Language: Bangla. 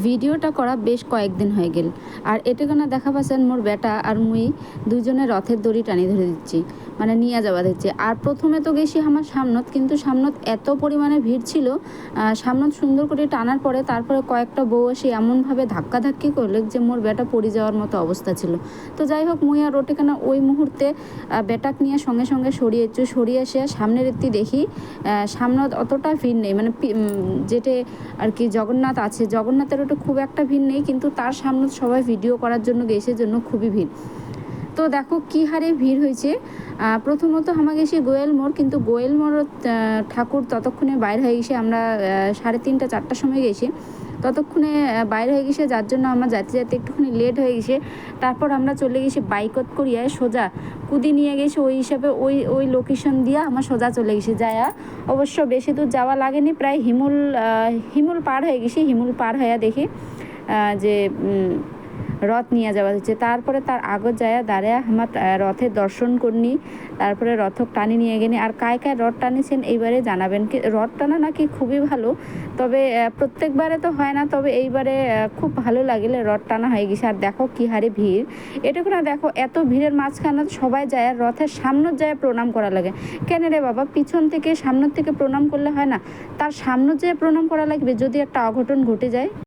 ভিডিওটা করা বেশ কয়েকদিন হয়ে গেল, আর এটাখানে দেখা পাচ্ছেন মোর বেটা আর মুই দুজনে রথের দড়ি টানি ধরে দিচ্ছি, মানে নিয়ে যাওয়া দিচ্ছি। আর প্রথমে তো গেছি আমার সামনত, কিন্তু সামনত এত পরিমাণে ভিড় ছিল, সামনত সুন্দর করে টানার পরে তারপরে কয়েকটা বউ এসে এমনভাবে ধাক্কাধাক্কি করলে যে মোর বেটা পড়ে যাওয়ার মতো অবস্থা ছিল। তো যাই হোক, মুই আর ওটাখানে ওই মুহূর্তে বেটাক নিয়ে সঙ্গে সঙ্গে সরিয়ে এসে সামনের একটি দেখি সামনত অতটা ভিড় নেই, মানে যেটা আর কি জগন্নাথ আছে, জগন্নাথের ওটা খুব একটা ভিড় নেই, কিন্তু তার সামনে সবাই ভিডিও করার জন্য গেছে জন্য খুবই ভিড়। তো দেখো কী হারে ভিড় হয়েছে। প্রথমত আমাকে গেছি গোয়েল মোড়, কিন্তু গোয়েল মোড় ঠাকুর ততক্ষণে বাইরে হয়ে গেছে, আমরা 3:30-4টার সময় গেছি, ততক্ষণে বাইরে হয়ে গেছে, যার জন্য আমার যাতে যাতে একটুখানি লেট হয়ে গেছে। তারপর আমরা চলে গেছি বাইকত করিয়ায় সোজা কুদি নিয়ে গেছি, ওই হিসাবে ওই লোকেশন দিয়ে আমার সোজা চলে গেছি যায়া। অবশ্য বেশি দূর যাওয়া লাগেনি, প্রায় হিমুল পার হয়ে গেছি। হিমুল পার হয়ে দেখি যে রথ নিয়ে যাওয়া হচ্ছে। তারপরে তার আগত যায় দাঁড়ায় আমার রথের দর্শন করনি, তারপরে রথক টানি নিয়ে গেনি। আর কায় রথ টানিছেন এইবারে জানাবেন। কি রথ টানা নাকি খুবই ভালো, তবে প্রত্যেকবারে তো হয় না, তবে এইবারে খুব ভালো লাগলে রথ টানা হয়ে গেছে। আর দেখো কী হারে ভিড়, এটুকু না দেখো এত ভিড়ের মাঝখানে সবাই যায় আর রথের সামনে যায় প্রণাম করা লাগে। কেন রে বাবা, পিছন থেকে সামনের থেকে প্রণাম করলে হয় না? তার সামনে যেয়ে প্রণাম করা লাগবে যদি একটা অঘটন ঘটে যায়।